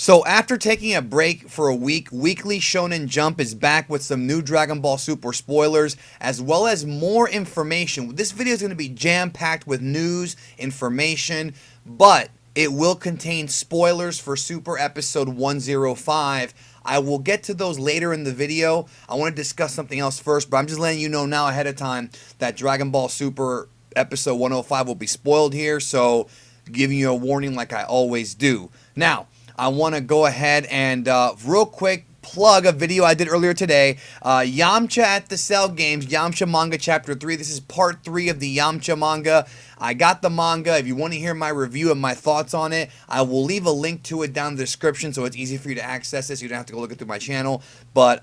So after taking a break for a week, Weekly Shonen Jump is back with some new Dragon Ball Super spoilers, as well as more information. This video is going to be jam-packed with news, information, but it will contain spoilers for Super Episode 105. I will get to those later in the video. I want to discuss something else first, but I'm just letting you know now ahead of time that Dragon Ball Super Episode 105 will be spoiled here, so giving you a warning like I always do. Now, I want to go ahead and real quick plug a video I did earlier today. Yamcha at the Cell Games, Yamcha Manga Chapter 3. This is part 3 of the Yamcha manga. I got the manga. If you want to hear my review and my thoughts on it, I will leave a link to it down in the description so it's easy for you to access this. You don't have to go look it through my channel. But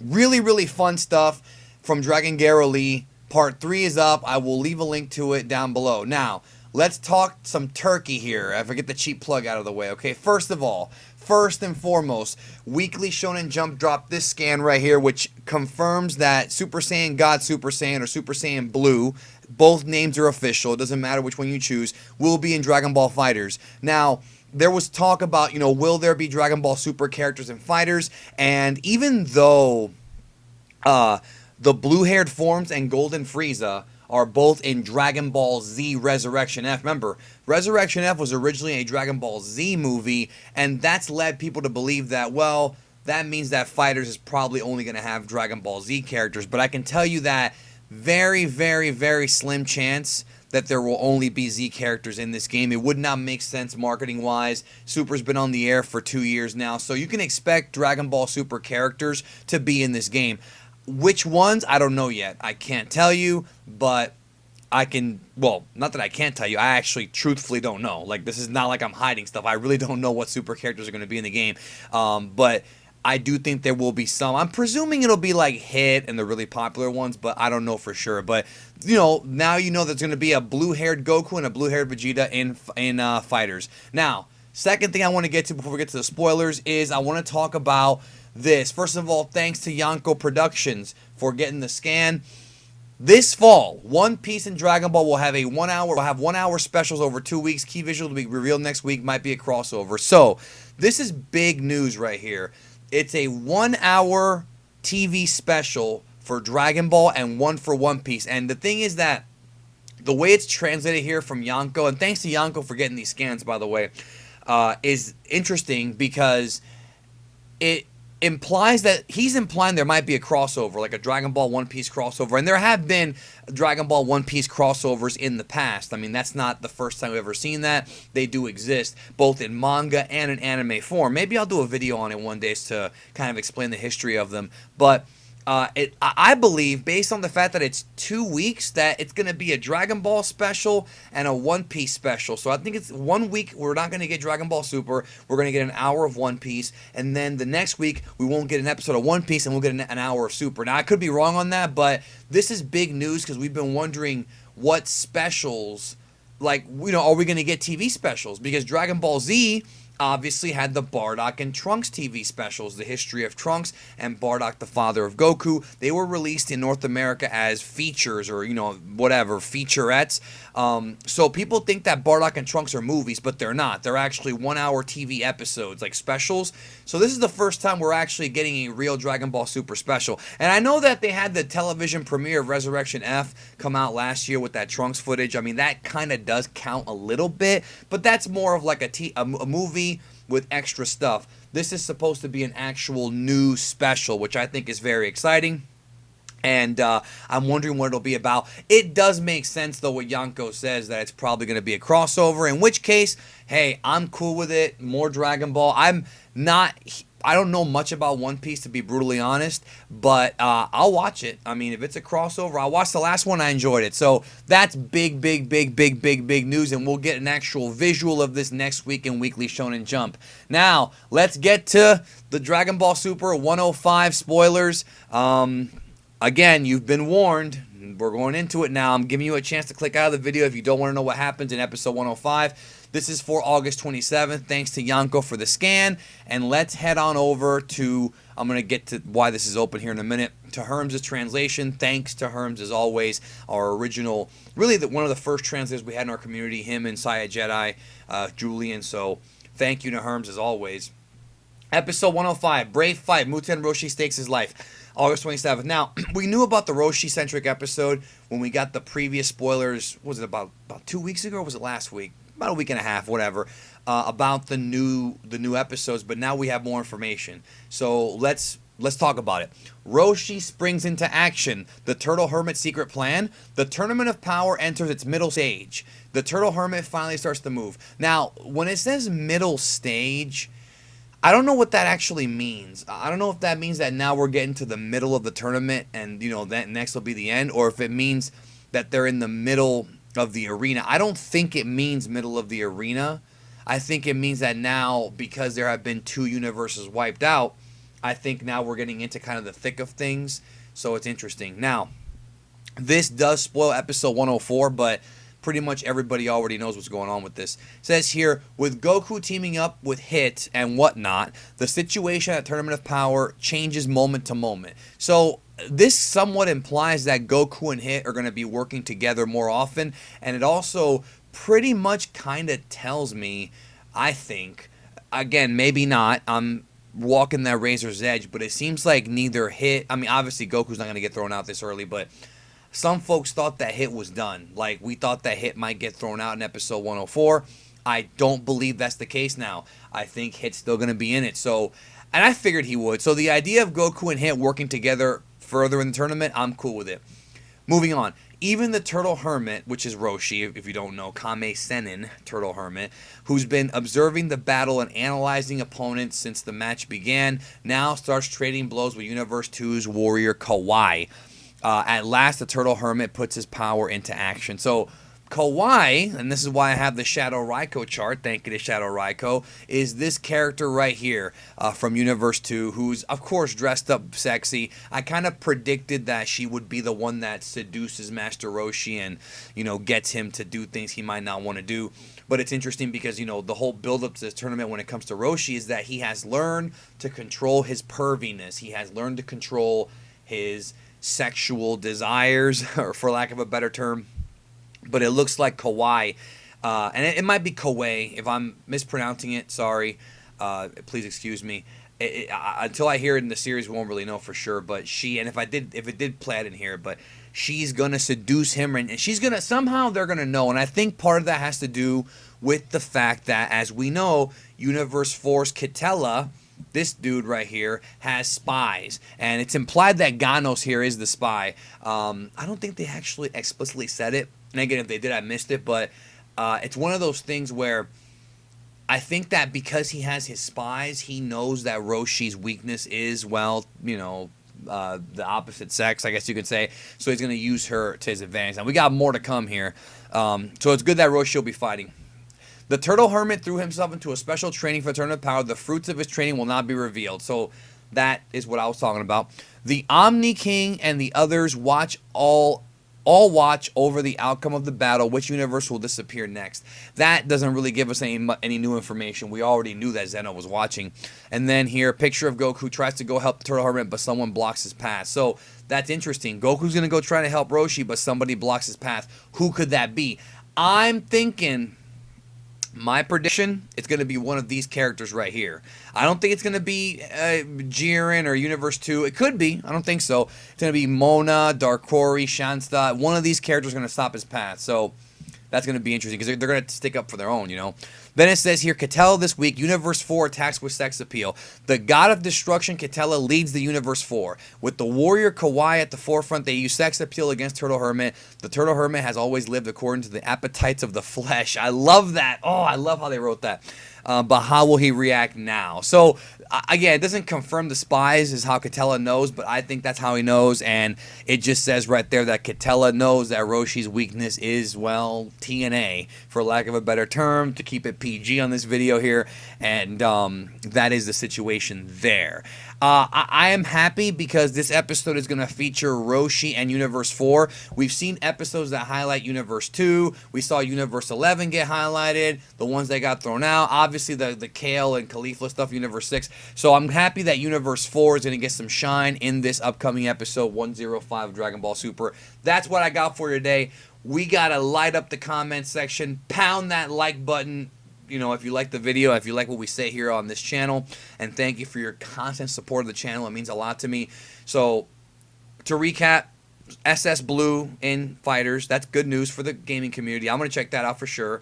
really, really fun stuff from Dragon Garo Lee. Part 3 is up. I will leave a link to it down below. Now, let's talk some turkey here. I forget the cheap plug out of the way, okay? First of all, first and foremost, Weekly Shonen Jump dropped this scan right here, which confirms that Super Saiyan God Super Saiyan or Super Saiyan Blue, both names are official, it doesn't matter which one you choose, will be in Dragon Ball FighterZ. Now, there was talk about, will there be Dragon Ball Super characters in FighterZ? And even though the blue-haired forms and Golden Frieza are both in Dragon Ball Z Resurrection F. Remember, Resurrection F was originally a Dragon Ball Z movie, and that's led people to believe that, well, that means that FighterZ is probably only going to have Dragon Ball Z characters. But I can tell you that very, very, very slim chance that there will only be Z characters in this game. It would not make sense marketing-wise. Super's been on the air for 2 years now, so you can expect Dragon Ball Super characters to be in this game. Which ones? I don't know yet. I can't tell you, but I can, well, not that I can't tell you. I actually truthfully don't know. Like, this is not like I'm hiding stuff. I really don't know what super characters are going to be in the game. But I do think there will be some. I'm presuming it'll be like Hit and the really popular ones, but I don't know for sure. But, now you know there's going to be a blue-haired Goku and a blue-haired Vegeta in FighterZ. Now, second thing I want to get to before we get to the spoilers is I want to talk about this. First of all, thanks to Yonko Productions for getting the scan. This fall, One Piece and Dragon Ball will have 1 hour specials over 2 weeks. Key visual will be revealed next week. Might be a crossover. So, this is big news right here. It's a 1 hour TV special for Dragon Ball and one for One Piece. And the thing is that the way it's translated here from Yonko, and thanks to Yonko for getting these scans, by the way, is interesting because it implies that he's implying there might be a crossover, like a Dragon Ball One Piece crossover. And there have been Dragon Ball One Piece crossovers in the past. I mean, that's not the first time we've ever seen that. They do exist, both in manga and in anime form. Maybe I'll do a video on it one day to kind of explain the history of them. But I believe, based on the fact that it's 2 weeks, that it's going to be a Dragon Ball special and a One Piece special. So I think it's 1 week we're not going to get Dragon Ball Super. We're going to get an hour of One Piece. And then the next week we won't get an episode of One Piece and we'll get an hour of Super. Now, I could be wrong on that, but this is big news because we've been wondering what specials, are we going to get TV specials? Because Dragon Ball Z obviously had the Bardock and Trunks TV specials, the history of Trunks and Bardock, the father of Goku. They were released in North America as features or, whatever, featurettes. So people think that Bardock and Trunks are movies, but they're not. They're actually 1 hour TV episodes, like specials. So this is the first time we're actually getting a real Dragon Ball Super special. And I know that they had the television premiere of Resurrection F come out last year with that Trunks footage. I mean, that kind of does count a little bit, but that's more of like a movie with extra stuff. This is supposed to be an actual new special, which I think is very exciting. And I'm wondering what it'll be about. It does make sense, though, what Yonko says, that it's probably going to be a crossover. In which case, hey, I'm cool with it. More Dragon Ball. I don't know much about One Piece, to be brutally honest, but I'll watch it. I mean, if it's a crossover, I'll watch the last one. I enjoyed it. So that's big, big, big, big, big, big news, and we'll get an actual visual of this next week in Weekly Shonen Jump. Now, let's get to the Dragon Ball Super 105 spoilers. Again, you've been warned. We're going into it now. I'm giving you a chance to click out of the video if you don't want to know what happens in episode 105. This is for August 27th. Thanks to Yonko for the scan. And let's head on over to, I'm going to get to why this is open here in a minute, to Herms' translation. Thanks to Herms, as always, our original, really one of the first translators we had in our community, him and Saya Jedi, Julian. So thank you to Herms, as always. Episode 105, Brave Fight, Muten Roshi stakes his life. August 27th. Now, we knew about the Roshi-centric episode when we got the previous spoilers, was it about 2 weeks ago or was it last week? About a week and a half, whatever, about the new episodes, but now we have more information. So let's talk about it. Roshi springs into action. The Turtle Hermit secret plan. The Tournament of Power enters its middle stage. The Turtle Hermit finally starts to move. Now, when it says middle stage, I don't know what that actually means. I don't know if that means that now we're getting to the middle of the tournament and, that next will be the end, or if it means that they're in the middle of the arena. I don't think it means middle of the arena. I think it means that now, because there have been 2 universes wiped out, I think now we're getting into kind of the thick of things. So it's interesting. Now, this does spoil episode 104, but pretty much everybody already knows what's going on with this. It says here, with Goku teaming up with Hit and whatnot, the situation at Tournament of Power changes moment to moment. So this somewhat implies that Goku and Hit are going to be working together more often, and it also pretty much kind of tells me, I think, again, maybe not, I'm walking that razor's edge, but it seems like neither Hit, I mean, obviously Goku's not going to get thrown out this early, but some folks thought that Hit was done. Like, we thought that Hit might get thrown out in episode 104. I don't believe that's the case now. I think Hit's still going to be in it. So, and I figured he would. So the idea of Goku and Hit working together further in the tournament, I'm cool with it. Moving on. Even the Turtle Hermit, which is Roshi, if you don't know, Kame Sennin, Turtle Hermit, who's been observing the battle and analyzing opponents since the match began, now starts trading blows with Universe 2's warrior Caway. At last, the Turtle Hermit puts his power into action. So, Caway, and this is why I have the Shadow Raiko chart, thank you to Shadow Raiko, is this character right here from Universe 2, who's, of course, dressed up sexy. I kind of predicted that she would be the one that seduces Master Roshi and, gets him to do things he might not want to do. But it's interesting because, the whole build-up to this tournament when it comes to Roshi is that he has learned to control his perviness. He has learned to control his sexual desires, or for lack of a better term. But it looks like Caway, and it might be Caway. If I'm mispronouncing it, sorry. Please excuse me. Until I hear it in the series, we won't really know for sure. But and if it did play it in here, but she's gonna seduce him, and she's gonna somehow they're gonna know. And I think part of that has to do with the fact that, as we know, Universe 4's Kitella, this dude right here, has spies, and it's implied that Ganos here is the spy. I don't think they actually explicitly said it, and again, if they did, I missed it, but it's one of those things where I think that because he has his spies, he knows that Roshi's weakness is, well, the opposite sex, I guess you could say, so he's going to use her to his advantage. Now, we got more to come here, so it's good that Roshi will be fighting. The Turtle Hermit threw himself into a special training for the Tournament of Power. The fruits of his training will not be revealed. So that is what I was talking about. The Omni King and the others all watch over the outcome of the battle. Which universe will disappear next? That doesn't really give us any new information. We already knew that Zeno was watching. And then here, a picture of Goku tries to go help the Turtle Hermit, but someone blocks his path. So that's interesting. Goku's going to go try to help Roshi, but somebody blocks his path. Who could that be? I'm thinking, my prediction, it's going to be one of these characters right here. I don't think it's going to be Jiren or Universe 2. It could be. I don't think so. It's going to be Mona, Dark Quarry, Shansta. One of these characters is going to stop his path. So that's going to be interesting because they're going to stick up for their own, Then it says here, Kitella this week, Universe 4 attacks with sex appeal. The God of Destruction, Kitella, leads the Universe 4. With the warrior Caway at the forefront, they use sex appeal against Turtle Hermit. The Turtle Hermit has always lived according to the appetites of the flesh. I love that. Oh, I love how they wrote that. But how will he react now? So, again, it doesn't confirm the spies is how Kitella knows, but I think that's how he knows, and it just says right there that Kitella knows that Roshi's weakness is, well, TNA, for lack of a better term, to keep it PG on this video here, and that is the situation there. I am happy because this episode is going to feature Roshi and Universe 4. We've seen episodes that highlight Universe 2. We saw Universe 11 get highlighted, the ones that got thrown out. Obviously, the Kale and Caulifla stuff, Universe 6. So I'm happy that Universe 4 is going to get some shine in this upcoming episode 105 of Dragon Ball Super. That's what I got for you today. We got to light up the comment section, pound that like button, if you like the video, if you like what we say here on this channel, and thank you for your constant support of the channel. It means a lot to me. So, to recap, SS Blue in FighterZ. That's good news for the gaming community. I'm going to check that out for sure.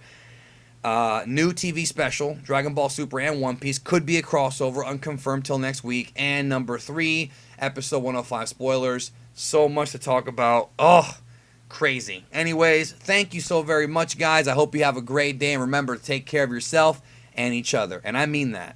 New TV special, Dragon Ball Super and One Piece. Could be a crossover, unconfirmed till next week. And number 3, episode 105 spoilers. So much to talk about. Oh, crazy. Anyways, thank you so very much, guys. I hope you have a great day. And remember to take care of yourself and each other. And I mean that.